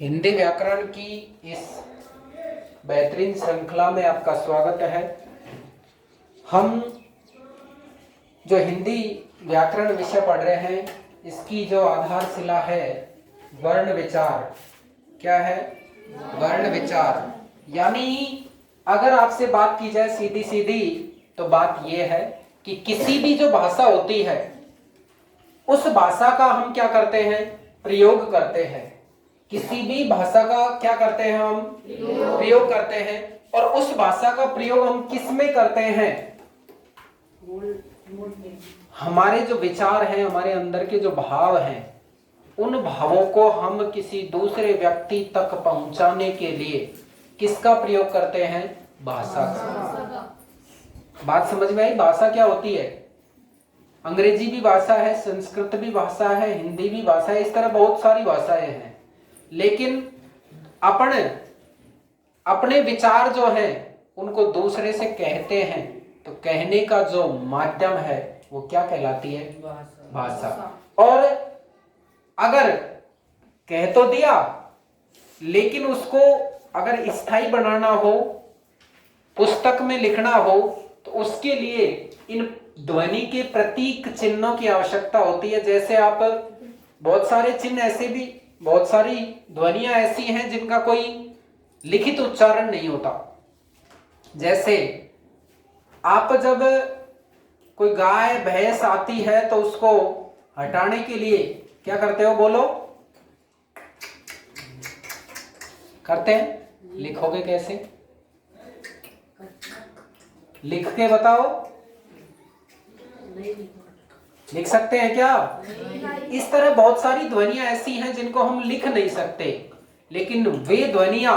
हिंदी व्याकरण की इस बेहतरीन श्रृंखला में आपका स्वागत है। हम जो हिंदी व्याकरण विषय पढ़ रहे हैं, इसकी जो आधारशिला है वर्ण विचार। क्या है? वर्ण विचार। यानी अगर आपसे बात की जाए सीधी सीधी तो बात यह है कि किसी भी जो भाषा होती है उस भाषा का हम क्या करते हैं? प्रयोग करते हैं। किसी भी भाषा का क्या करते हैं? हम प्रयोग करते हैं। और उस भाषा का प्रयोग हम किस में करते हैं? हमारे जो विचार हैं, हमारे अंदर के जो भाव हैं, उन भावों को हम किसी दूसरे व्यक्ति तक पहुंचाने के लिए किसका प्रयोग करते हैं? भाषा का। बात समझ में आई? भाषा क्या होती है? अंग्रेजी भी भाषा है, संस्कृत भी भाषा है, हिंदी भी भाषा है, इस तरह बहुत सारी भाषाएं हैं। लेकिन अपने विचार जो हैं उनको दूसरे से कहते हैं, तो कहने का जो माध्यम है वो क्या कहलाती है? भाषा। और अगर कह तो दिया, लेकिन उसको अगर स्थायी बनाना हो, पुस्तक में लिखना हो, तो उसके लिए इन ध्वनि के प्रतीक चिन्हों की आवश्यकता होती है। जैसे आप बहुत सारे चिन्ह ऐसे भी, बहुत सारी ध्वनियां ऐसी हैं जिनका कोई लिखित उच्चारण नहीं होता। जैसे आप जब कोई गाय भैंस आती है तो उसको हटाने के लिए क्या करते हो? बोलो। करते हैं। लिखोगे कैसे? लिख के बताओ। लिख सकते हैं क्या? इस तरह बहुत सारी ध्वनियां ऐसी हैं जिनको हम लिख नहीं सकते, लेकिन वे ध्वनियां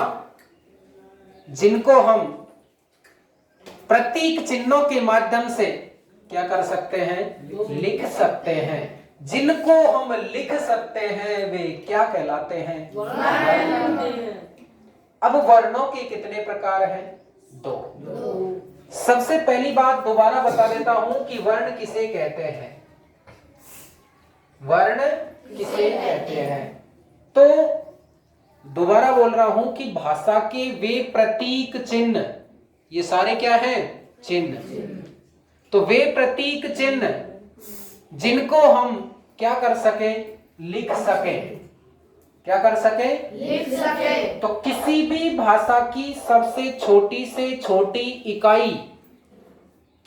जिनको हम प्रतीक चिन्हों के माध्यम से क्या कर सकते हैं? लिख सकते हैं। जिनको हम लिख सकते हैं वे क्या कहलाते हैं? अब वर्णों के कितने प्रकार हैं? दो। सबसे पहली बात दोबारा बता देता हूं कि वर्ण किसे कहते हैं। वर्ण किसे कहते हैं? तो दोबारा बोल रहा हूं कि भाषा के वे प्रतीक चिन्ह, ये सारे क्या हैं? चिन्ह। तो वे प्रतीक चिन्ह जिनको हम क्या कर सके? लिख सके। क्या कर सके? लिख सके। तो किसी भी भाषा की सबसे छोटी से छोटी इकाई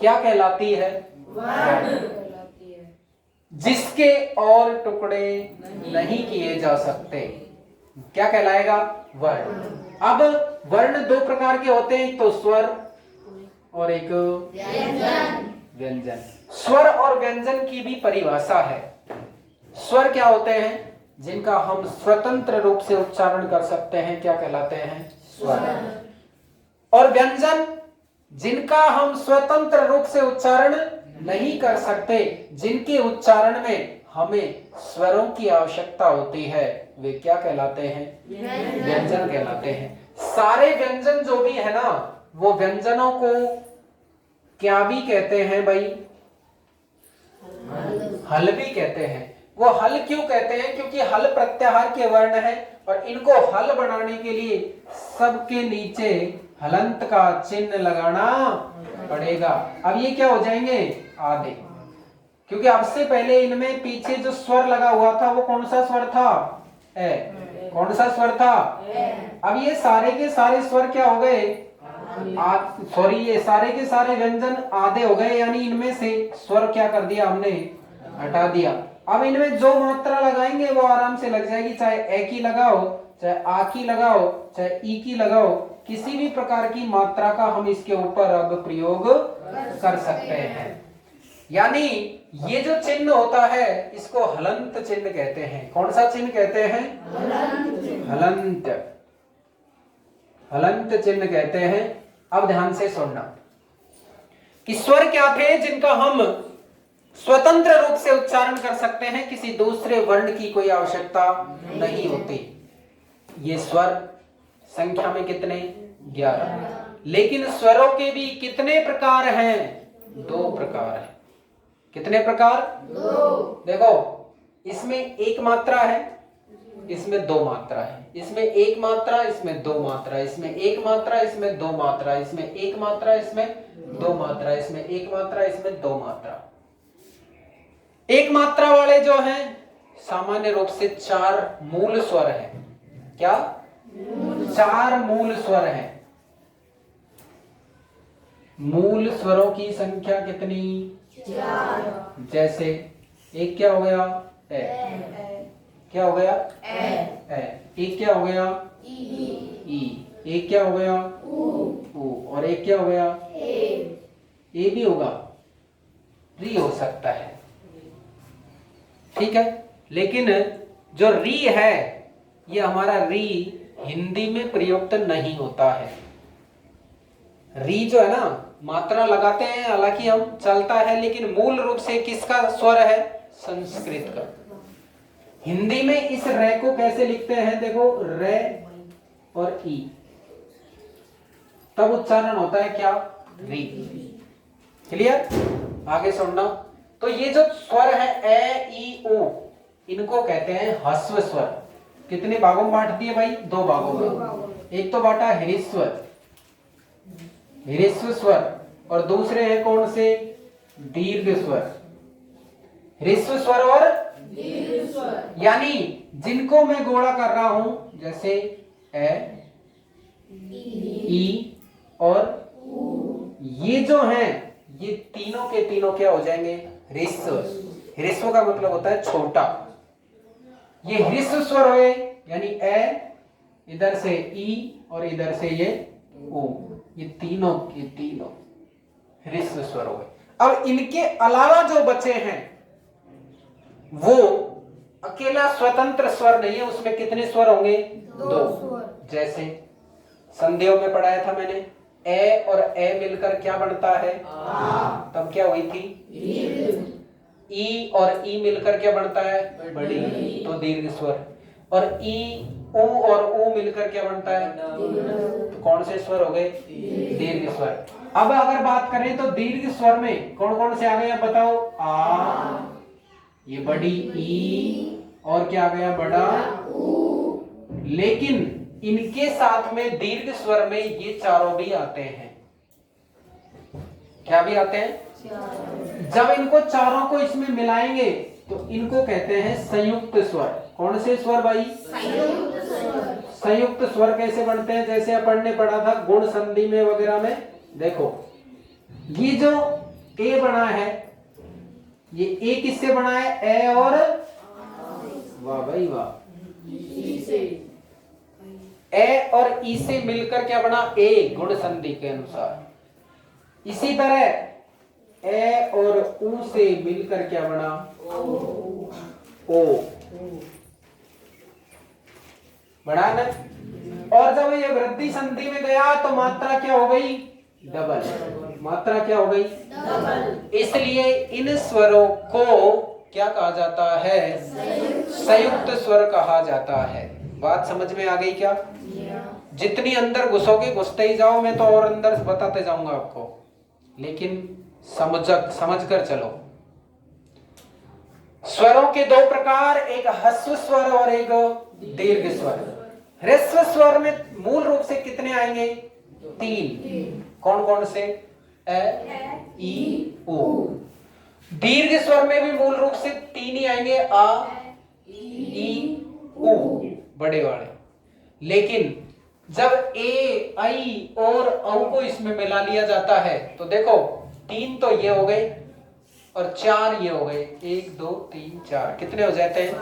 क्या कहलाती है? वर्ण। जिसके और टुकड़े नहीं किए जा सकते क्या कहलाएगा? वर्ण। अब वर्ण दो प्रकार के होते हैं, एक तो स्वर और एक व्यंजन। स्वर और व्यंजन की भी परिभाषा है। स्वर क्या होते हैं? जिनका हम स्वतंत्र रूप से उच्चारण कर सकते हैं, क्या कहलाते हैं? स्वर। और व्यंजन जिनका हम स्वतंत्र रूप से उच्चारण नहीं कर सकते, जिनके उच्चारण में हमें स्वरों की आवश्यकता होती है, वे क्या कहलाते हैं? व्यंजन कहलाते हैं। सारे व्यंजन जो भी है ना, वो व्यंजनों को क्या भी कहते हैं भाई? हल भी कहते हैं। वो हल क्यों कहते हैं? क्योंकि हल प्रत्याहार के वर्ण है और इनको हल बनाने के लिए सबके नीचे हलंत का चिन्ह लगाना पड़ेगा। अब ये क्या हो जाएंगे? आधे। क्योंकि अब से पहले इनमें पीछे जो स्वर लगा हुआ था वो कौन सा स्वर था? ए। कौन सा स्वर था? अब ये सारे के सारे स्वर क्या हो गए? सॉरी, ये सारे के सारे व्यंजन आधे हो गए, यानी इनमें से स्वर क्या कर दिया हमने? हटा दिया। अब इनमें जो मात्रा लगाएंगे वो आराम से लग जाएगी। चाहे ए की लगाओ, चाहे आ की लगाओ, चाहे ई की लगाओ, किसी भी प्रकार की मात्रा का हम इसके ऊपर अब प्रयोग कर सकते हैं। यानी ये जो चिन्ह होता है इसको हलंत चिन्ह कहते हैं। कौन सा चिन्ह कहते हैं? हलंत। हलंत चिन्ह कहते हैं। अब ध्यान से सुनना कि स्वर क्या थे जिनका हम स्वतंत्र रूप से उच्चारण कर सकते हैं, किसी दूसरे वर्ण की कोई आवश्यकता नहीं होती। ये स्वर संख्या में कितने? 11। लेकिन स्वरों के भी कितने प्रकार हैं? 2 प्रकार हैं। कितने प्रकार? 2। देखो, इसमें एक मात्रा है, इसमें 2 मात्रा है। इसमें एक मात्रा, इसमें दो मात्रा, इसमें एक मात्रा, इसमें दो मात्रा, इसमें एक मात्रा, इसमें दो मात्रा, इसमें एक मात्रा, इसमें दो मात्रा। एक मात्रा वाले जो हैं सामान्य रूप से 4 मूल स्वर हैं। क्या? 4 मूल स्वर हैं। मूल स्वरों की संख्या कितनी? 4। जैसे एक क्या हो गया? ए। क्या हो गया? ए। एक क्या हो गया? ई। एक क्या हो गया? ऊ। और एक क्या हो गया? ए भी होगा, री हो सकता है। ठीक है, लेकिन जो री है ये हमारा री हिंदी में प्रयुक्त नहीं होता है। री जो है ना, मात्रा लगाते हैं हालांकि हम चलता है, लेकिन मूल रूप से किसका स्वर है? संस्कृत का। हिंदी में इस रे को कैसे लिखते हैं? देखो, रे और ई, तब उच्चारण होता है क्या? री। क्लियर? आगे सुनना। तो ये जो स्वर है ए, ई, उ, इनको कहते हैं ह्रस्व स्वर। कितने भागों में बांट दिए भाई? 2 भागों में। एक तो बांटा ह्रस्व, ह्रस्व स्वर, और दूसरे हैं कौन से? दीर्घ स्वर। ह्रस्व स्वर और दीर्घ स्वर, यानी जिनको मैं गोला कर रहा हूं, जैसे ए, ई और उ, ये जो हैं ये तीनों के तीनों क्या हो जाएंगे? ह्रस्व। ह्रस्व का मतलब होता है छोटा। ये ह्रस्व स्वर हुए, यानी ए, इधर से ई और इधर से ये ओ, ये तीनों के तीनों ह्रस्व स्वर हुए। अब इनके अलावा जो बचे हैं वो अकेला स्वतंत्र स्वर नहीं है, उसमें कितने स्वर होंगे? 2। जैसे संधियों में पढ़ाया था मैंने, ए और ए मिलकर क्या बनता है? तब क्या हुई थी? ई और ई मिलकर क्या बनता है? बड़ी, तो दीर्घ स्वर। और ई, उ और उ मिलकर क्या बनता है? तो कौन से स्वर हो गए? दीर्घ स्वर। अब अगर बात करें तो दीर्घ स्वर में कौन कौन से आ गए बताओ? आ, ये बड़ी ई, और क्या आ गया? बड़ा उ। लेकिन इनके साथ में दीर्घ स्वर में ये चारों भी आते हैं। क्या भी आते हैं? जब इनको चारों को इसमें मिलाएंगे तो इनको कहते हैं संयुक्त स्वर। कौन से स्वर भाई? संयुक्त स्वर। संयुक्त स्वर कैसे बनते हैं? जैसे अपन ने पढ़ा था गुण संधि में वगैरह में। देखो, ये जो ए बना है, ये ए किससे बना है? ए और वाह भाई वाह, ई से। ए और ई से मिलकर क्या बना? ए, गुण संधि के अनुसार। इसी तरह ए और उ से मिलकर क्या बना? ओ बना ना। और जब ये वृद्धि संधि में गया तो मात्रा क्या हो गई? डबल। मात्रा क्या हो गई? डबल। इसलिए इन स्वरों को क्या कहा जाता है? संयुक्त स्वर कहा जाता है। बात समझ में आ गई क्या? जितनी अंदर घुसोगे घुसते ही जाओ, मैं तो और अंदर बताते जाऊंगा आपको, लेकिन समझ कर चलो। स्वरों के 2 प्रकार, एक ह्रस्व स्वर और एक दीर्घ स्वर। ह्रस्व स्वर में मूल रूप से कितने आएंगे? 3। कौन कौन से? ए, ई, उ। दीर्घ स्वर में भी मूल रूप से 3 ही आएंगे, आ, ई, उ, बड़े वाले। लेकिन जब ए, आई और औ को इसमें मिला लिया जाता है तो देखो 3 तो ये हो गए और 4 ये हो गए। 1 2 3 4 कितने हो जाते हैं?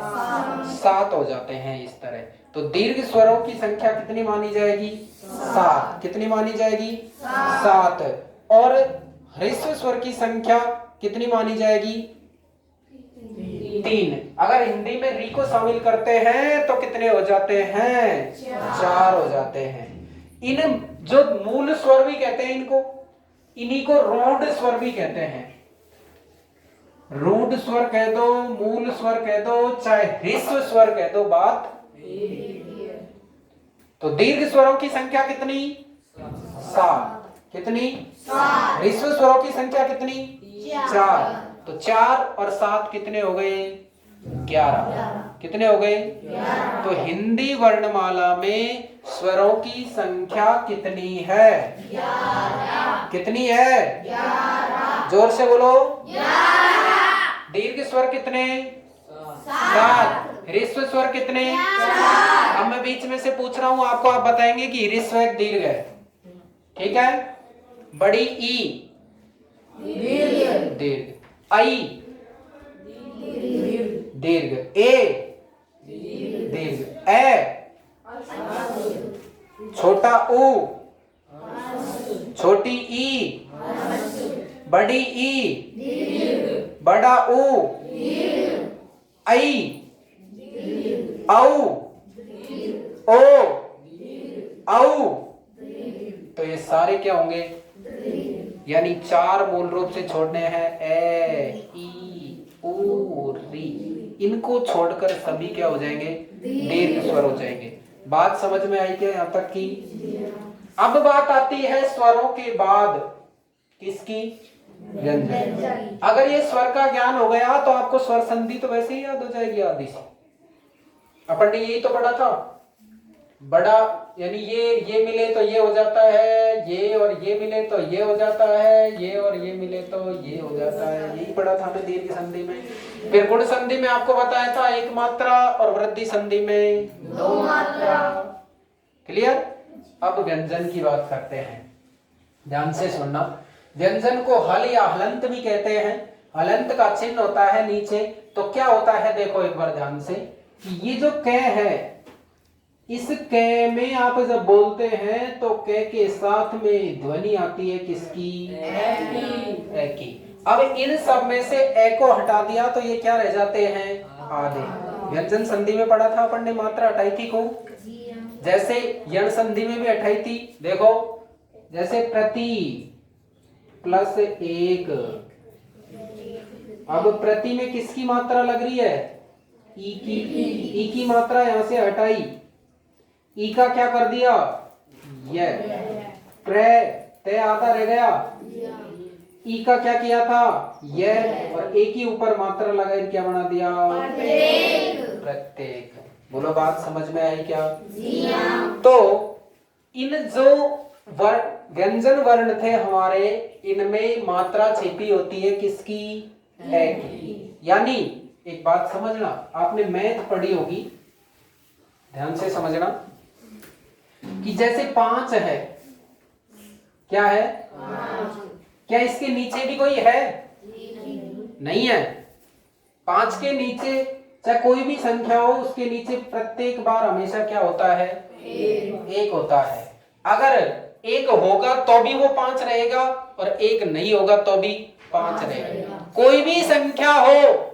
7 हो जाते हैं इस तरह। तो दीर्घ स्वरों की संख्या कितनी मानी जाएगी? 7। कितनी मानी जाएगी? 7। और ह्रस्व स्वर की संख्या कितनी मानी जाएगी? 3। अगर हिंदी में री को शामिल करते हैं तो कितने हो जाते हैं? 4 हो जाते हैं। इन जो मूल स्वर भी कहते हैं इनको, इन्हीं को रूढ़ स्वर भी कहते हैं। रूढ़ स्वर कह दो, मूल स्वर कह दो, चाहे ह्रस्व स्वर कह दो, बात। तो दीर्घ स्वरों की संख्या कितनी? 7। कितनी? 7। ह्रस्व स्वरों की संख्या कितनी? 4। तो 4 और 7 कितने हो गए? 11। कितने हो गए? तो हिंदी वर्णमाला में स्वरों की संख्या कितनी है? 11। कितनी है? 11। जोर से बोलो। 11। दीर्घ स्वर कितने? 7। ह्रस्व स्वर कितने? 4। अब मैं बीच में से पूछ रहा हूं आपको, आप बताएंगे कि ह्रस्व एक दीर्घ है, ठीक है? बड़ी ई दीर्घ, आई दीर्घ, ए दीर्घ, ए छोटा ऊ, छोटी ई, बड़ी ई, बड़ा ऊ, आई, औ, ओ, औ। तो ये सारे क्या होंगे? यानी 4 मूल रूप से छोड़ने हैं, ए, ई, ऊ, री। इनको छोड़कर सभी क्या हो जाएंगे? दीर्घ स्वर हो जाएंगे। बात समझ में आई क्या यहाँ तक की? अब बात आती है स्वरों के बाद किसकी? व्यंजन। अगर ये स्वर का ज्ञान हो गया तो आपको स्वर संधि तो वैसे ही याद हो जाएगी आदि से। अपन ने यही तो पढ़ा था, बड़ा यानी ये मिले तो ये हो जाता है, ये और ये मिले तो ये हो जाता है, ये और ये मिले तो ये हो जाता है, यही पढ़ा था हमने दीर्घ संधि में। फिर गुण संधि में आपको बताया था 1 मात्रा और वृद्धि संधि में 2 मात्रा। क्लियर? अब व्यंजन की बात करते हैं, ध्यान से सुनना। व्यंजन को हल या हलंत भी कहते हैं। हलंत का चिन्ह होता है नीचे, तो क्या होता है देखो एक बार ध्यान से, कि ये जो क है, इस क में आप जब बोलते हैं तो क के साथ में ध्वनि आती है किसकी? ए की। अब इन सब में से ए को हटा दिया तो ये क्या रह जाते हैं? आधे। व्यंजन संधि में पढ़ा था अपन ने, मात्रा हटाई थी को, जैसे यण संधि में भी हटाई थी। देखो जैसे प्रति प्लस 1, अब प्रति में किसकी मात्रा लग रही है? ई की। ई की मात्रा यहां से हटाई, ई का क्या कर दिया? ये प्रे ते आधा रह गया, ई का क्या किया था? ये, और एक ही ऊपर मात्रा लगाई क्या बना दिया? प्रत्येक। बोलो बात समझ में आई क्या? तो इन जो व्यंजन वर्ण थे हमारे, इनमें मात्रा छिपी होती है किसकी? ए की। यानी एक बात समझना, आपने मैथ पढ़ी होगी, ध्यान से समझना, कि जैसे 5 है, क्या है? 5। क्या इसके नीचे भी कोई है? नहीं है। 5 के नीचे चाहे कोई भी संख्या हो, उसके नीचे प्रत्येक बार हमेशा क्या होता है? 1 होता है। अगर 1 होगा तो भी वो 5 रहेगा, और 1 नहीं होगा तो भी 5 रहेगा। कोई भी संख्या हो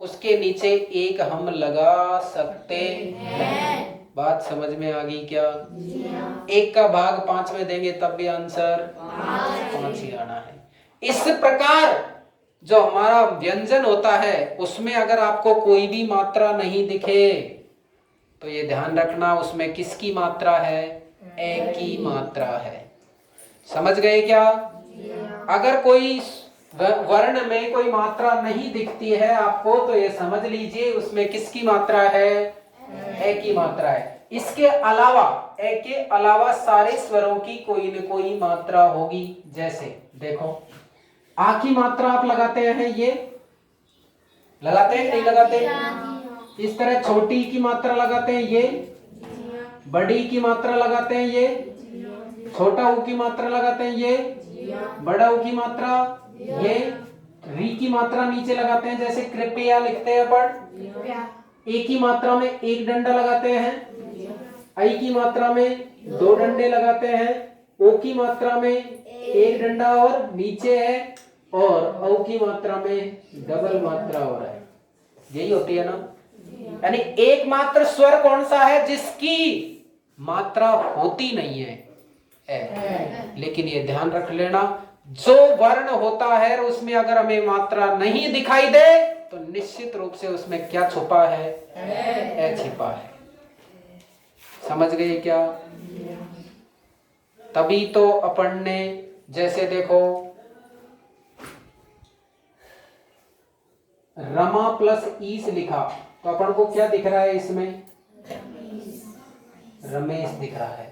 उसके नीचे 1 हम लगा सकते हैं। बात समझ में आ गई क्या? 1 का भाग 5 में देंगे तब भी आंसर 5 ही आना है। इस प्रकार जो हमारा व्यंजन होता है उसमें अगर आपको कोई भी मात्रा नहीं दिखे तो ये ध्यान रखना उसमें किसकी मात्रा है? ए की मात्रा है। समझ गए क्या? अगर कोई वर्ण में कोई मात्रा नहीं दिखती है आपको तो ये समझ लीजिए उसमें किसकी मात्रा है? ए की मात्रा है। इसके अलावा, ए के अलावा सारे स्वरों की कोई न कोई मात्रा होगी। जैसे देखो आ की मात्रा आप लगाते हैं, ये लगाते हैं नहीं लगाते? इस तरह छोटी की मात्रा लगाते हैं, ये बड़ी की मात्रा लगाते हैं, ये छोटा ऊ की मात्रा लगाते हैं, ये बड़ा ऊ की मात्रा, ये री की मात्रा नीचे लगाते हैं, जैसे कृपया लिखते हैं अपन। ए की मात्रा में 1 डंडा लगाते हैं, आई की मात्रा में 2 डंडे लगाते हैं, ओ की मात्रा में 1 डंडा और नीचे है, और औ की मात्रा में डबल मात्रा हो रहा है। यही होती है ना? यानी एकमात्र स्वर कौन सा है जिसकी मात्रा होती नहीं है? ए। लेकिन ये ध्यान रख लेना, जो वर्ण होता है उसमें अगर हमें मात्रा नहीं दिखाई दे तो निश्चित रूप से उसमें क्या छुपा है? ए छिपा है। समझ गए क्या? तभी तो अपन ने जैसे देखो रमा प्लस ई से लिखा, तो अपन को क्या दिख रहा है इसमें? रमेश दिख रहा है।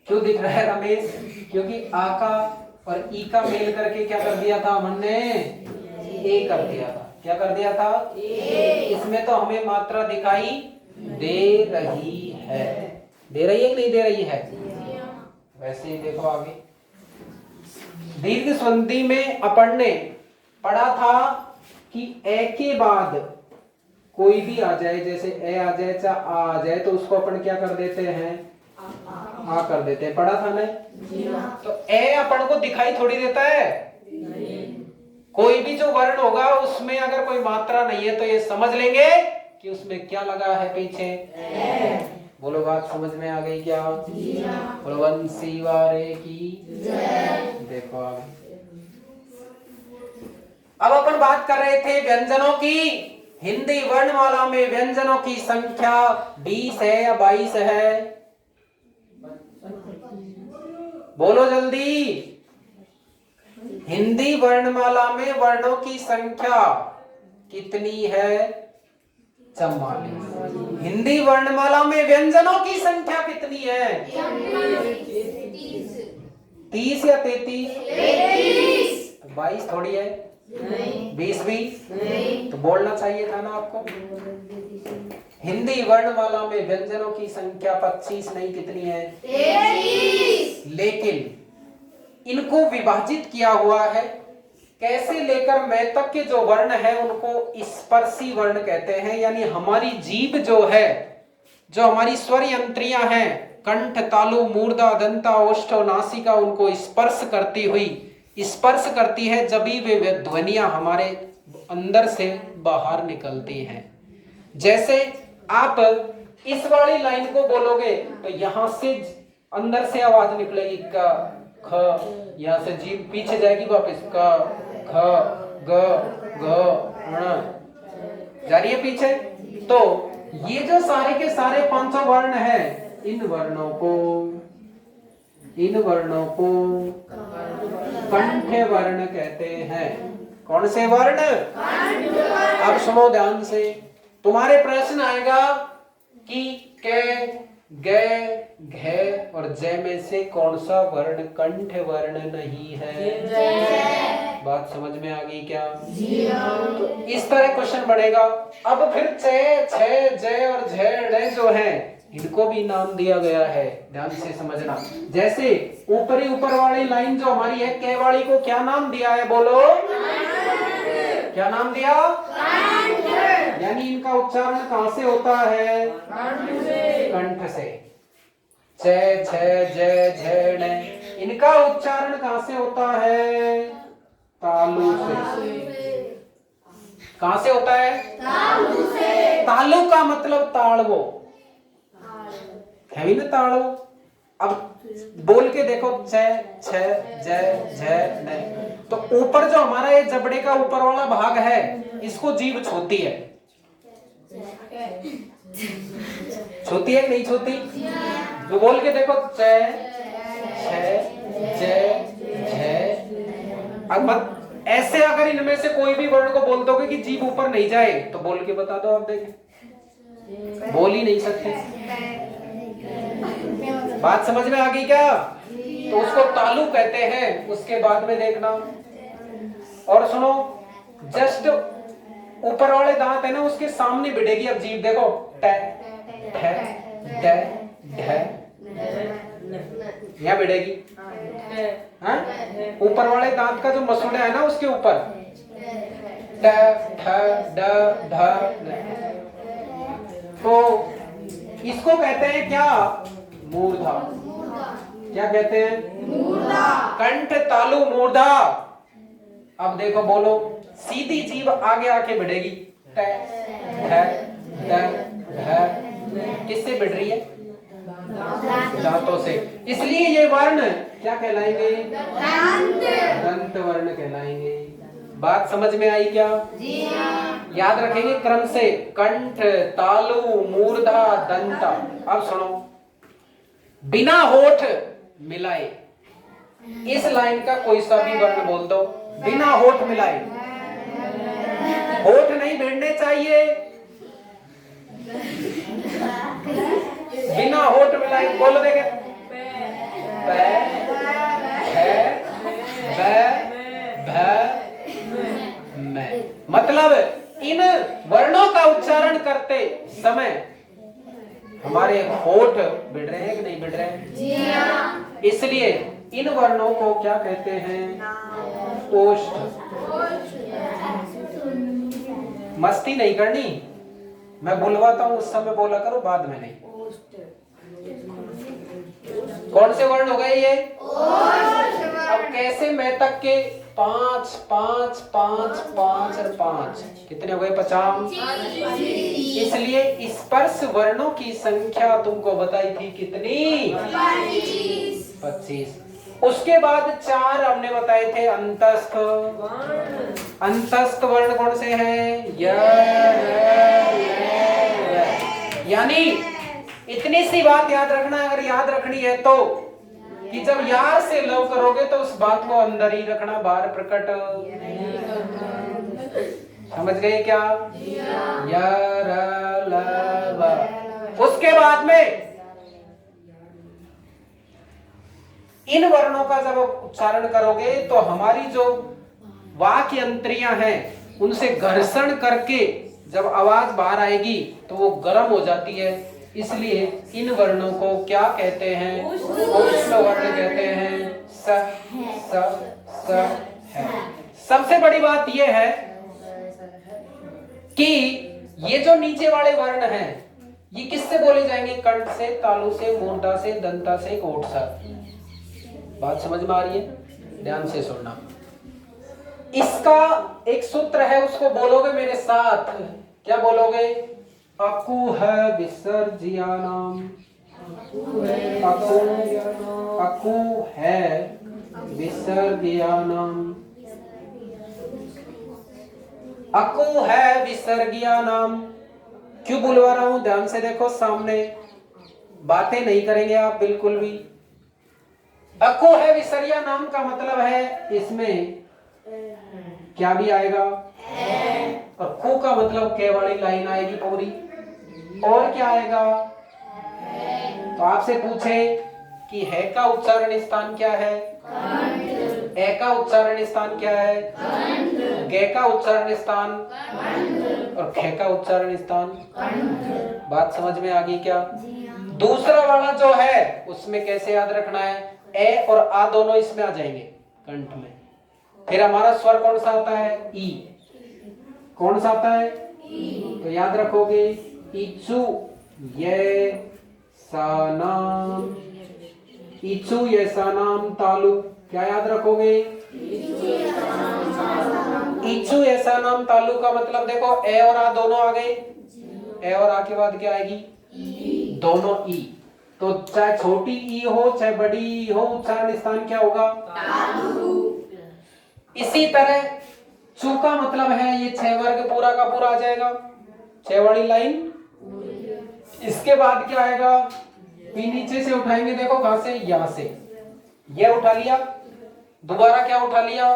क्यों दिख रहा है रमेश? क्योंकि आ का और ई का मेल करके क्या कर दिया था हमने? ए कर दिया था। क्या कर दिया था? इसमें तो हमें मात्रा दिखाई दे रही है। दे रही है कि नहीं दे रही है? वैसे ही देखो आगे दीर्घ संधि में अपन ने पढ़ा था कि ए के बाद कोई भी आ जाए, जैसे ए आ जाए चाहे आ जाए, तो उसको अपन क्या कर देते हैं? आ कर देते हैं। पढ़ा था ना? तो ए अपन को दिखाई थोड़ी देता है। कोई भी जो वर्ण होगा उसमें अगर कोई मात्रा नहीं है तो ये समझ लेंगे कि उसमें क्या लगा है पीछे। बोलो बात समझ में आ गई क्या? बोलो वंशी वारे की देखो आगे। अब अपन बात कर रहे थे व्यंजनों की। हिंदी वर्णमाला में व्यंजनों की संख्या 20 है या 22 है? बोलो जल्दी। हिंदी वर्णमाला में वर्णों की संख्या कितनी है? 44। हिंदी वर्णमाला में व्यंजनों की संख्या कितनी है? 30 या 33? 22 थोड़ी है। 20 भी तो बोलना चाहिए था ना आपको। हिंदी वर्णमाला में व्यंजनों की संख्या 25 नहीं, कितनी है? 23। लेकिन इनको विभाजित किया हुआ है कैसे? लेकर मैं तक के जो वर्ण है उनको स्पर्शी वर्ण कहते हैं। यानी हमारी जीभ जो है, जो हमारी स्वर यंत्रियां हैं, कंठ, तालु, मूर्धा, दंता, ओष्ठ और नासिका, उनको स्पर्श करती है जब भी वे ध्वनियां हमारे अंदर से बाहर निकलती हैं। जैसे आप इस वाली लाइन को बोलोगे तो यहां से अंदर से आवाज निकलेगी का, ख, यहां से जीभ पीछे जाएगी वापस का, ख, ग, घ, ण जा रही है पीछे। तो ये जो सारे के सारे 500 वर्ण हैं, इन वर्णों को कंठ वर्ण कहते हैं। कौन से वर्ण? अब सुनो ध्यान से। तुम्हारे प्रश्न आएगा कि के, ग, घ और ज में से कौन सा वर्ण कंठ वर्ण नहीं है? बात समझ में आ गई क्या? तो इस तरह क्वेश्चन बढ़ेगा। अब फिर च, छ, ज और झ, ण जो है इनको भी नाम दिया गया है, ध्यान से समझना। जैसे ऊपर वाली लाइन जो हमारी है के वाली को क्या नाम दिया है? बोलो क्या नाम दिया? यानी इनका उच्चारण कहां से होता है? कंठ से। छ, ज, झ, ण इनका उच्चारण कहां से होता है? तालु से। कहां से होता है? तालु से। तालु का मतलब ताड़वो है भी ना, ताड़वो। अब बोल के देखो छ, ज, झ, न। तो ऊपर जो हमारा ये जबड़े का ऊपर वाला भाग है इसको जीभ छूती है। छूती है कि नहीं छूती? जो बोल के देखो छ, ज, झ। अब ऐसे अगर इनमें से कोई भी वर्ण को बोल दोगे कि जीभ ऊपर नहीं जाए तो बोल के बता दो। आप देखें, बोल ही नहीं सकते। बात समझ में आ गई क्या? तो उसको तालु कहते हैं। उसके बाद में देखना और सुनो, जस्ट ऊपर वाले दांत है ना उसके सामने भिड़ेगी अब जीभ। देखो ट, ठ, ड, ढ, यहां भिड़ेगी। ऊपर वाले दांत का जो मसूड़ा है ना उसके ऊपर ट, ठ, ड, ढ। तो इसको कहते हैं क्या? मूर्धा। क्या कहते हैं? मूर्धा। कंठ, तालु, मूर्धा। अब देखो बोलो, सीधी जीभ आगे आके बढ़ेगी। ट, ठ, ड, ढ। किससे बढ़ रही है? दांतों से। इसलिए ये वर्ण क्या कहलाएंगे? दंत वर्ण कहलाएंगे। बात समझ में आई क्या? जी हाँ। याद रखेंगे क्रम से, कंठ, तालु, मूर्धा, दंता। अब सुनो, बिना होठ मिलाए इस लाइन का कोई सा भी वर्ण बोल दो, बिना होठ मिलाए। होठ नहीं भिड़ने चाहिए, बिना होठ मिलाए बोल देंगे। पै, है, मैं। मतलब इन वर्णों का उच्चारण करते समय हमारे होठ बिड़ रहे हैं कि नहीं बिड़ रहे हैं? इसलिए इन वर्णों को क्या कहते हैं? ओष्ठ। मस्ती नहीं करनी, मैं बुलवाता हूं उस समय बोला करो, बाद में नहीं। कौन से वर्ण हो गए ये? अब कैसे मैं तक के 5 5 5 5 और 5 कितने हो गए? 50। इसलिए स्पर्श वर्णों की संख्या तुमको बताई थी कितनी? 25। उसके बाद 4 हमने बताए थे अंतस्थ। अंतस्थ वर्ण कौन से हैं? य, यानी इतनी सी बात याद रखना, अगर याद रखनी है तो, कि जब यार से लव करोगे तो उस बात को अंदर ही रखना, बाहर प्रकट। समझ गए क्या? यार लव। उसके बाद में इन वर्णों का जब उच्चारण करोगे तो हमारी जो वाक्य यंत्रियां हैं उनसे घर्षण करके जब आवाज बाहर आएगी तो वो गर्म हो जाती है। इसलिए इन वर्णों को क्या कहते हैं? उष्ण वर्ण कहते हैं। स, स, स है। सबसे बड़ी बात यह है कि ये जो नीचे वाले वर्ण हैं ये किससे बोले जाएंगे? कंठ से, तालु से, मूर्धा से, दंता से, ओठ से। बात समझ में आ रही है? ध्यान से सुनना। इसका एक सूत्र है, उसको बोलोगे मेरे साथ। क्या बोलोगे? अकुह विसर्जयानाम। अकु है विसर्जयानाम। अकु है विसर्जयानाम। क्यों बुलवा रहा हूं? ध्यान से देखो सामने, बातें नहीं करेंगे आप बिल्कुल भी। अकु है विसर्या नाम का मतलब है इसमें क्या भी आएगा, और खू का मतलब के वाली लाइन आएगी पूरी। और क्या आएगा? तो आपसे पूछे कि है का उच्चारण स्थान क्या है? ए का उच्चारण स्थान क्या है? गे का उच्चारण स्थान और खे का उच्चारण स्थान। बात समझ में आ गई क्या? दूसरा वाला जो है उसमें कैसे याद रखना है? ए और आ दोनों इसमें आ जाएंगे कंठ में। फिर हमारा स्वर कौन सा आता है? ई। कौन सा आता है? तो याद रखोगे इचु ये सानाम। इचु ये सानाम तालु। क्या याद रखोगे? इचु ये सानाम तालु का मतलब देखो ए और आ दोनों आ गए। ए और आ के बाद क्या आएगी? दोनों ई। तो चाहे छोटी ई हो चाहे बड़ी ई हो, उच्चारण स्थान क्या होगा? इसी तरह चू का मतलब है ये 6 वर्ग पूरा का पूरा आ जाएगा, 6 वाली लाइन। इसके बाद क्या आएगा? पी नीचे से उठाएंगे, देखो कहां से? यहां से। ये उठा लिया, दोबारा क्या उठा लिया?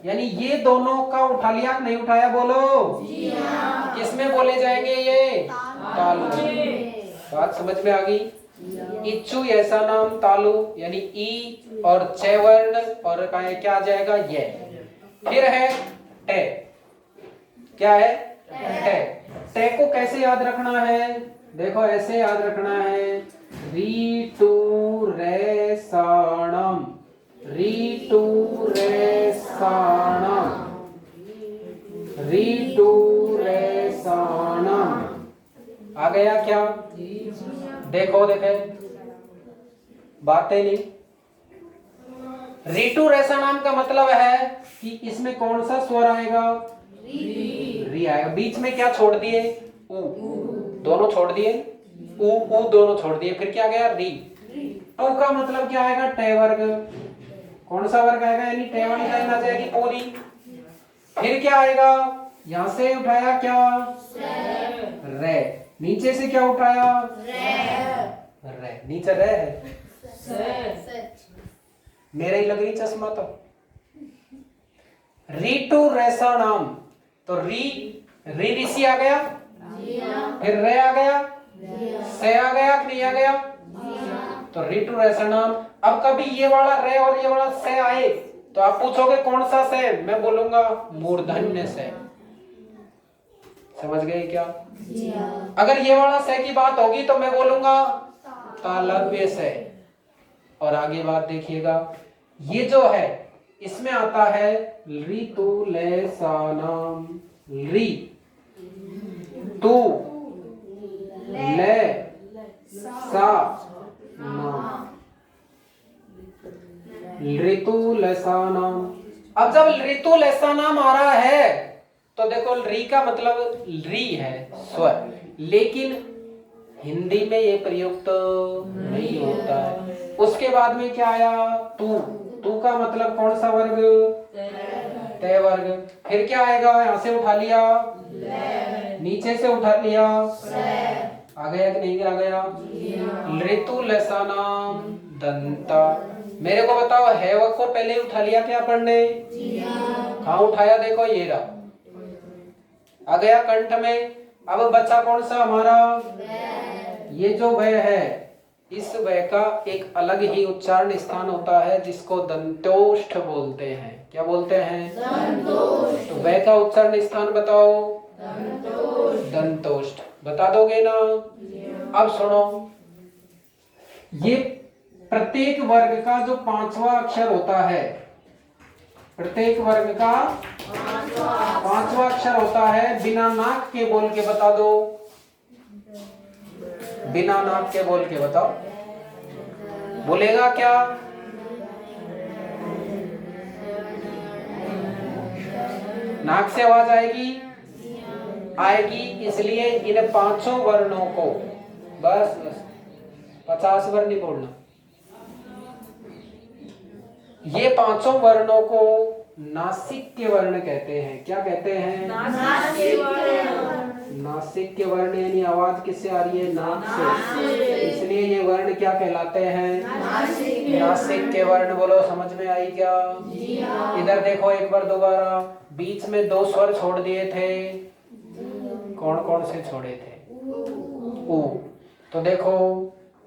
यानी ये दोनों का उठा लिया, नहीं उठाया? बोलो किसमें बोले जाएंगे ये? तालु। बात समझ में आ गई? इच्छु ऐसा नाम तालु, यानी ई और 6 वर्ण और क्या आ जाएगा? ये। फिर है टे। क्या है? टे। टे को कैसे याद रखना है? देखो ऐसे याद रखना है, री टू रे साणम। री टू रे साणम। री टू रे साणम। आ गया क्या? देखो देखे बातें नहीं। रीटू रेसा नाम का मतलब है कि इसमें कौन सा स्वर आएगा? री आएगा। बीच में क्या छोड़ दिए? ऊ। दोनों छोड़ दिए, ऊ ऊ दोनों छोड़ दिए, फिर क्या गया? री। टू का मतलब क्या आएगा? टे वर्ग। कौन सा वर्ग आएगा? यानी टे वाली लाइन आ जाएगी पूरी। फिर क्या आएगा? यहां से उठाया क्या? रे। नीचे से क्या उठाया? रे। नीचे रे है। मेरे ही लग रही चश्मा तो। री टू रेसा नाम, तो री ऋषि आ गया, फिर रे आ गया, से आ गया कि नहीं आ गया? तो ऋतु रसनाम। अब कभी ये वाला रे और ये वाला से आए तो आप पूछोगे कौन सा से, मैं बोलूंगा मूर्धन्य से। समझ गए क्या? अगर ये वाला से की बात होगी तो मैं बोलूंगा तालव्य से। और आगे बात देखिएगा, ये जो है इसमें आता है ऋतु लेसानाम। री तू ले सा नाम, ऋतु लेसानाम। अब जब ऋतु लेसानाम आ रहा है तो देखो री का मतलब री है स्वर, लेकिन हिंदी में ये प्रयुक्त नहीं होता है। उसके बाद में क्या आया? तू। तू का मतलब कौन सा वर्ग? तय वर्ग। फिर क्या आएगा? यहां से उठा लिया, नीचे से उठा लिया, आ गया कि नहीं आ गया? ऋतु लसानाम दंता। मेरे को बताओ, हैवक को पहले उठा लिया क्या पढ़ने? कहाँ उठाया? देखो ये रहा, आ गया कंठ में। अब बच्चा कौन सा हमारा? ये जो वह है, इस वह का एक अलग ही उच्चारण स्थान होता है जिसको दंतोष्ठ बोलते हैं। क्या बोलते हैं? दंतोष्ठ। तो वह का उच्चारण स्थान बताओ। दंतोष्ठ। बता दोगे ना? अब सुनो, ये प्रत्येक वर्ग का जो पांचवा अक्षर होता है, प्रत्येक वर्ग का पांचवा अक्षर होता है, बिना नाक के बोल के बता दो। बिना नाक के बोल के बताओ, बोलेगा क्या? नाक से आवाज आएगी? आएगी। इसलिए इन पांचों वर्णों को बस 50 वर्ण नहीं बोलना। ये पांचों वर्णों को नासिक्य वर्ण कहते हैं। क्या कहते हैं? नासिक्य वर्ण, यानी आवाज किससे आ रही है? नाक से। इसलिए ये वर्ण क्या कहलाते हैं? नासिक्य वर्ण। बोलो समझ में आई क्या? इधर देखो एक बार दोबारा, बीच में दो स्वर छोड़ दिए थे, कौन कौन से छोड़े थे? ऊ। तो देखो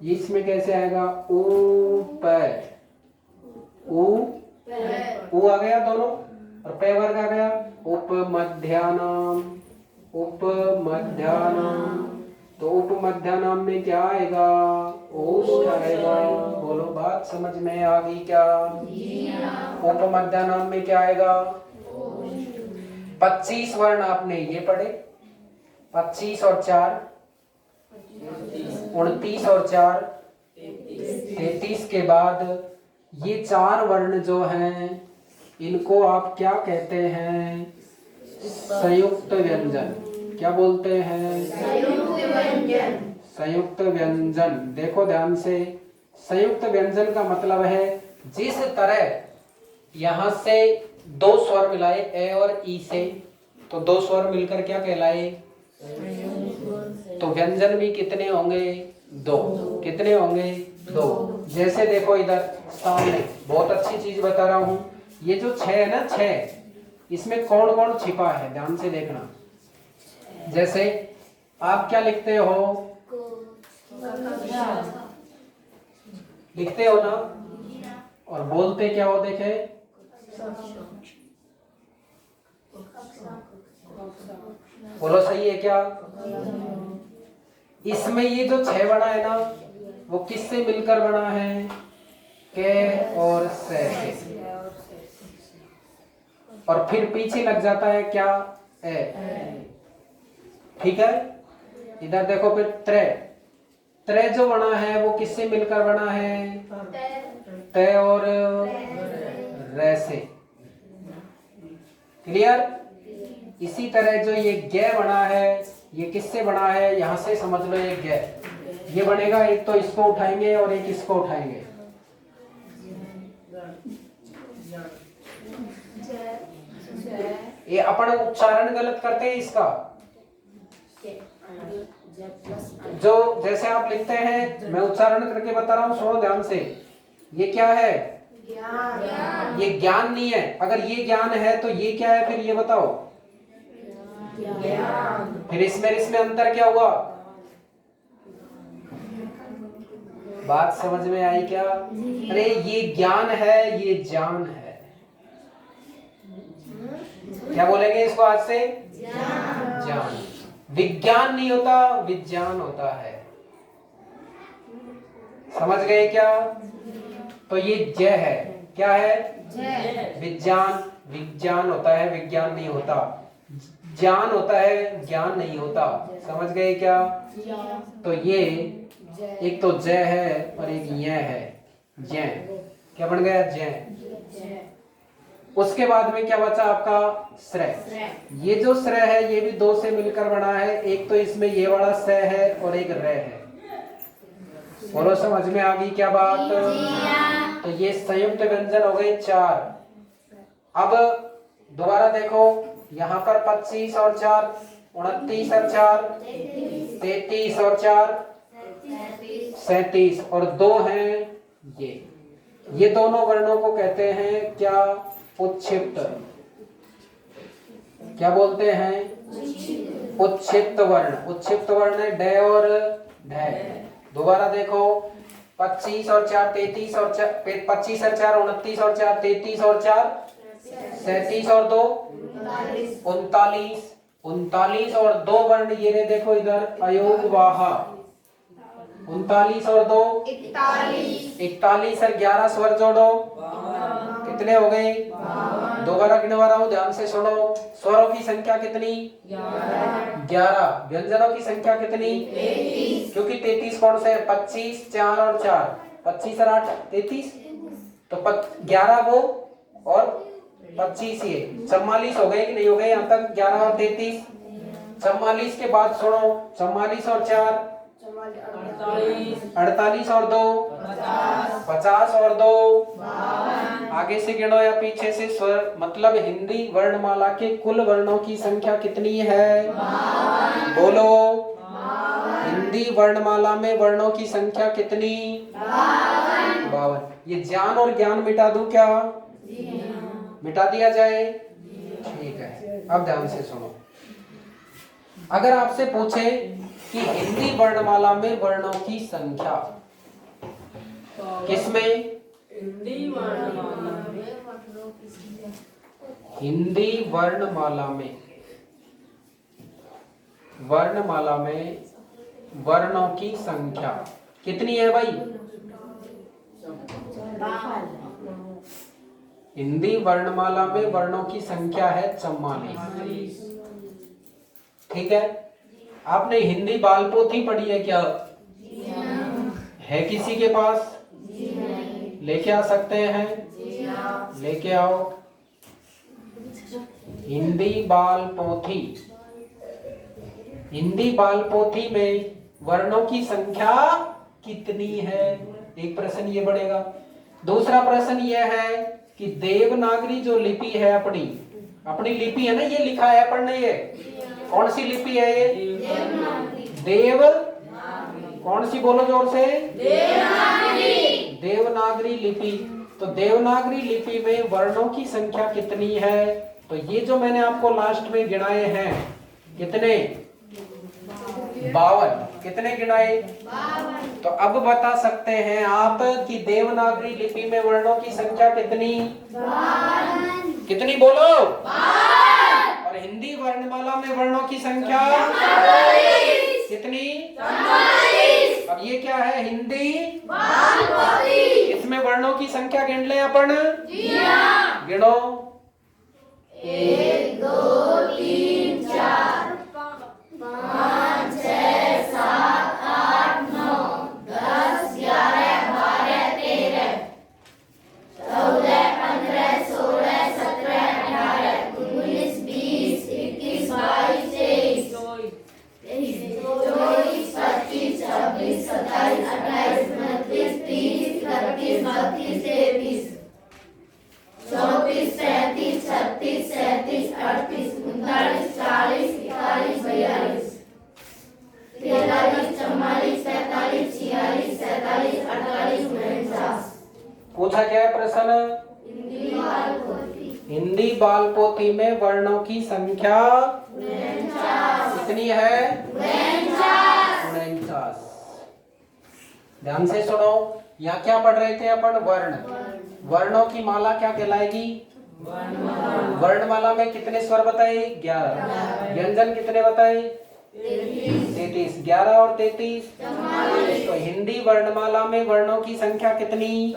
इसमें कैसे आएगा? ऊपर, ऊ ऊ आ गया दोनों, और पे वर्ग आ गया। उपमध्यानाम, उपमध्यानाम। तो उपमध्यानाम में क्या आएगा? ओष्ठ आएगा। बोलो बात समझ में आ गई क्या? उपमध्यानाम में क्या आएगा? 25 वर्ण आपने ये पढ़े, 25 और 4 29 और 4 33 के बाद ये 4 वर्ण जो हैं इनको आप क्या कहते हैं? संयुक्त व्यंजन। क्या बोलते हैं? संयुक्त व्यंजन। देखो ध्यान से, संयुक्त व्यंजन का मतलब है जिस तरह यहां से दो स्वर मिलाए ए और ई से, तो दो स्वर मिलकर क्या कहलाए? तो व्यंजन भी कितने होंगे? 2। कितने होंगे? 2। जैसे देखो इधर सामने बहुत अच्छी चीज बता रहा हूं, ये जो 6 है ना, 6, इसमें कौन कौन छिपा है? ध्यान से देखना। जैसे आप क्या लिखते हो? लिखते हो ना, और बोलते क्या हो? देखे, बोलो सही है क्या? इसमें ये जो 6 बना है ना, वो किससे मिलकर बना है? के और से। और फिर पीछे लग जाता है क्या? ए। ठीक है। इधर देखो फिर त्रे, त्रे जो बना है वो किससे मिलकर बना है? ते और रे से। क्लियर? इसी तरह जो ये गे बना है, ये किससे बना है? यहां से समझ लो ये गे, ये बनेगा, एक तो इसको उठाएंगे और एक इसको उठाएंगे। ये अपन उच्चारण गलत करते हैं इसका। जो जैसे आप लिखते हैं, मैं उच्चारण करके बता रहा हूं, सुनो ध्यान से। ये क्या है? ज्ञान। ये ज्ञान नहीं है। अगर ये ज्ञान है तो ये क्या है फिर? ये बताओ। ज्ञान। फिर इसमें अंतर क्या हुआ? बात समझ में आई क्या? अरे ये ज्ञान है, ये जान है। क्या बोलेंगे इसको आज से? जान। विज्ञान नहीं होता, विज्ञान होता है। समझ गए क्या? तो ये जय है, क्या है? विज्ञान। विज्ञान होता है, विज्ञान नहीं होता। ज्ञान होता है, ज्ञान नहीं होता। समझ गए क्या? तो ये एक तो जय है और एक य है, जय। क्या बन गया? जय। उसके बाद में क्या बचा आपका? श्रेय। ये जो श्रेय है ये भी दो से मिलकर बना है। एक तो इसमें ये वाला श्रेय है और एक रे है। बोलो समझ में आ गई क्या बात? तो ये संयुक्त व्यंजन हो गए 4। अब दोबारा देखो, यहाँ पर 25 और 4 29 और 4 33 और 4 37 और 2 हैं ये दोनों वर्णों को कहते हैं क्या? उच्छिष्ट। क्या बोलते हैं? उच्छिष्ट वर्ण। उच्छिष्ट वर्ण है ड और ढ। दोबारा देखो, 25 और 4 33 और 25 और 4 29 और 4 33 और 4 37 और 2 39। 39 और 2 वर्ण ये ने देखो इधर अयोगवाह। 39 और 2 41 और 11 स्वर जोड़ो, कितने हो गए? दोबारा गिनवा रहा हूं, ध्यान से सुनो। स्वरों की संख्या कितनी? 11। व्यंजनों की संख्या कितनी? क्योंकि 33 कौन से? 25 4 और 4 25 और 8 33। तो 11 वो और 25 ये 44 हो गए कि नहीं हो गए? यहाँ तक 11 और 33। 44 के बाद सुनो, 44 और 4 48 और 2 50 और 2 आगे से गिनो या पीछे से स्वर। मतलब हिंदी वर्णमाला के कुल वर्णों की संख्या कितनी है? बोलो, हिंदी वर्णमाला में वर्णों की संख्या कितनी? 52। ये ज्ञान और ज्ञान मिटा दूं क्या? मिटा दिया जाए? ठीक है। अब ध्यान से सुनो, अगर आपसे पूछे कि हिंदी वर्णमाला में वर्णों की संख्या किसमें? हिंदी वर्णमाला में वर्णों की संख्या कितनी है भाई? हिंदी वर्णमाला में वर्णों की संख्या है 44। ठीक है। आपने हिंदी बाल पोथी पढ़ी है क्या? है किसी के पास? लेके आ सकते हैं? लेके आओ। हिंदी बाल पोथी। हिंदी बाल पोथी में वर्णों की संख्या कितनी है? एक प्रश्न ये बढ़ेगा। दूसरा प्रश्न ये है कि देवनागरी जो लिपि है, अपनी लिपि है ना, ये लिखा है पढ़ने, ये कौन सी लिपि है? ये देव कौन सी? बोलो जोर से। देवनागरी लिपि। तो देवनागरी लिपि में वर्णों की संख्या कितनी है? तो ये जो मैंने आपको लास्ट में गिनाए हैं, कितने? 52। कितने गिनाए? 52। तो अब बता सकते हैं आप कि देवनागरी लिपि में वर्णों की संख्या कितनी? 52। कितनी बोलो? 52। और हिंदी वर्णमाला में वर्णों की संख्या 44। कितनी? 44। अब ये क्या है? हिंदी बाल पोथी। इसमें वर्णों की संख्या गिन ले अपन। गिनो। 1 2 3 4 5 6 7 8 9 10 11 12 13 14 15 16 17 18 19 20 21 22 23 24 25 26 27 28 29 30 31 32 33 34 35 36 37 38 39 40 41 42 43 44 45 46 47 48 49। पूछा क्या है प्रश्न? हिंदी बाल पोथी में वर्णों की संख्या 49। कितनी है? 49। ध्यान से सुनो, यहाँ क्या पढ़ रहे थे अपन? वर्ण। वर्णों की माला क्या कहलाएगी? वर्णमाला में कितने स्वर बताए? 11। व्यंजन कितने बताए? 33। 11 और 33 तो हिंदी वर्णमाला में वर्णों की संख्या कितनी?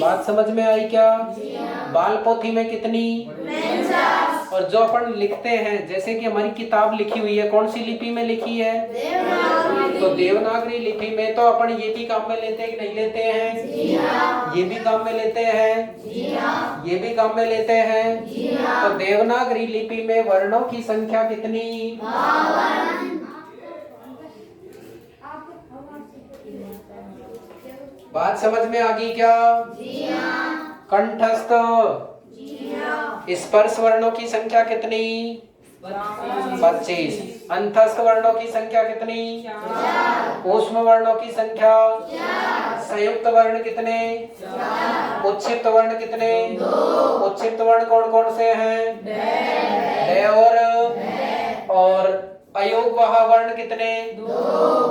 बात समझ में आई क्या? बाल पोथी में कितनी? और जो अपन लिखते हैं, जैसे कि हमारी किताब लिखी हुई है, कौन सी लिपि में लिखी है? तो देवनागरी लिपि में। तो अपन ये भी काम में लेते हैं कि नहीं लेते हैं? ये भी काम में लेते हैं, ये भी काम में लेते हैं। तो देवनागरी लिपि में वर्णों की संख्या कितनी? बात समझ में आ गई क्या? कंठस्थ स्पर्श वर्णों की संख्या कितनी? 25। अंतस्थ वर्णों की संख्या कितनी? ऊष्म वर्णों की संख्या? संयुक्त वर्ण कितने? उच्छिष्ट वर्ण कितने? उच्छिष्ट वर्ण कौन कौन से हैं? ड और अयोगवाह वर्ण कितने?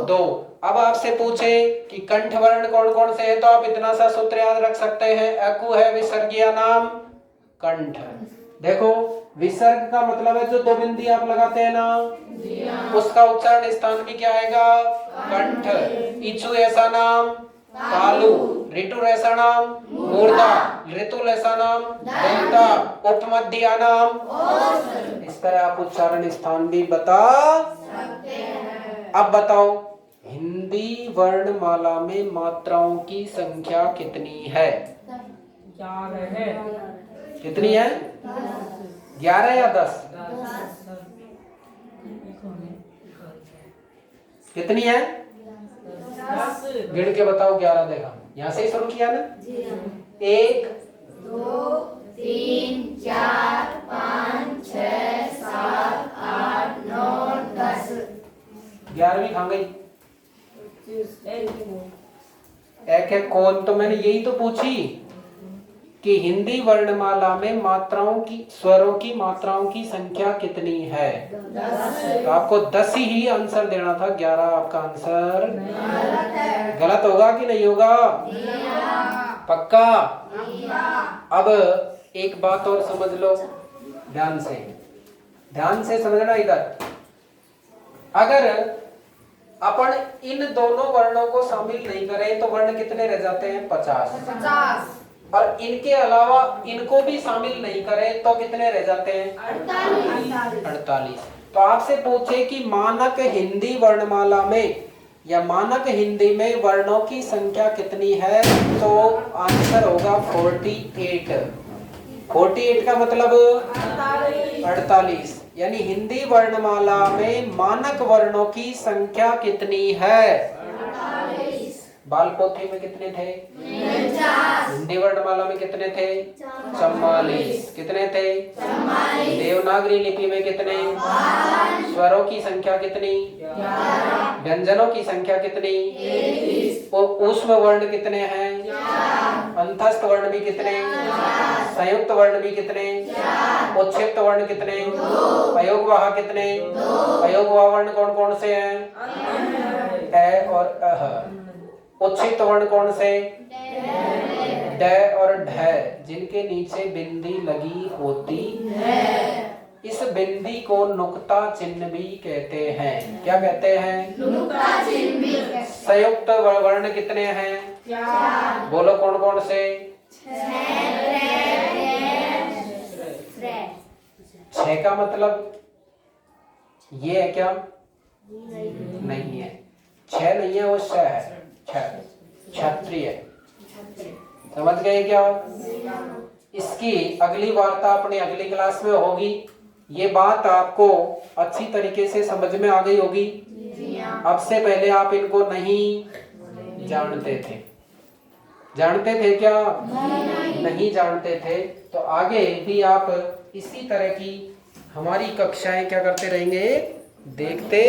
2। अब आपसे पूछे कि कंठ वर्ण कौन कौन से हैं, तो आप इतना सा सूत्र याद रख सकते हैं। अकु है विसर्गीय नाम कंठ। देखो, विसर्ग का मतलब है जो दो बिंदी आप लगाते हैं ना, उसका उच्चारण स्थान भी क्या आएगा? कंठ। इचु ऐसा नाम तालु, ऋतु ऐसा नाम मूर्धा, ऋतु ऐसा नाम दंता, उपमध्या नाम। इस तरह आप उच्चारण स्थान भी बता सकते हैं। अब बताओ, हिंदी वर्णमाला में मात्राओं की संख्या कितनी है? 11 है। कितनी है? 11 या 10? कितनी है? 10। गिन के बताओ। 11 देखा, यहाँ से ही शुरू किया ना? 1 2 3 4 5 6 7 8 9 10। 11वीं कहाँ गई? एक है कौन? तो मैंने यही तो पूछी कि हिंदी वर्णमाला में मात्राओं की, स्वरों की मात्राओं की संख्या कितनी है? 10। तो आपको 10 ही आंसर देना था। 11 आपका आंसर गलत होगा कि नहीं होगा? पक्का? अब एक बात और समझ लो, ध्यान से समझना। इधर अगर अपन इन दोनों वर्णों को शामिल नहीं करें तो वर्ण कितने रह जाते हैं? 50। और इनके अलावा इनको भी शामिल नहीं करें तो कितने रह जाते हैं? 48। तो आपसे पूछे कि मानक हिंदी वर्णमाला में या मानक हिंदी में वर्णों की संख्या कितनी है, तो आंसर होगा 48। 48 का मतलब 48। यानी हिंदी वर्णमाला में मानक वर्णों की संख्या कितनी है? 48। बाल पोथी में कितने थे? 49। हिंदी वर्णमाला में कितने थे? 44। कितने थे? 44। देवनागरी लिपि में कितने? 5। स्वरों की संख्या कितनी? 11। व्यंजनों की संख्या कितनी? 33। ऊष्म वर्ण कितने हैं? 4। अंतस्थ वर्ण भी कितने? 4। संयुक्त वर्ण भी कितने? 4। उच्छिष्ट वर्ण कितने? 2। अयोगवाह कितने? 2। अयोगवाह वर्ण कौन कौन से हैं? अ और अह। उच्छिष्ट वर्ण कौन से? ड और ढ, जिनके नीचे बिंदी लगी होती है। इस बिंदी को नुक्ता चिन्ह भी कहते हैं। क्या कहते हैं? नुक्ता चिन्ह भी। संयुक्त वर्ण कितने हैं? 4। बोलो कौन कौन से? 6 का मतलब ये है क्या? नहीं है। 6 नहीं है, वो 6 है। क्षत्रिय। समझ गए क्या? इसकी अगली वार्ता अपनी अगली क्लास में होगी। ये बात आपको अच्छी तरीके से समझ में आ गई होगी। अब से पहले आप इनको नहीं जानते थे। जानते थे क्या? नहीं जानते थे। तो आगे भी आप इसी तरह की हमारी कक्षाएं क्या करते रहेंगे? देखते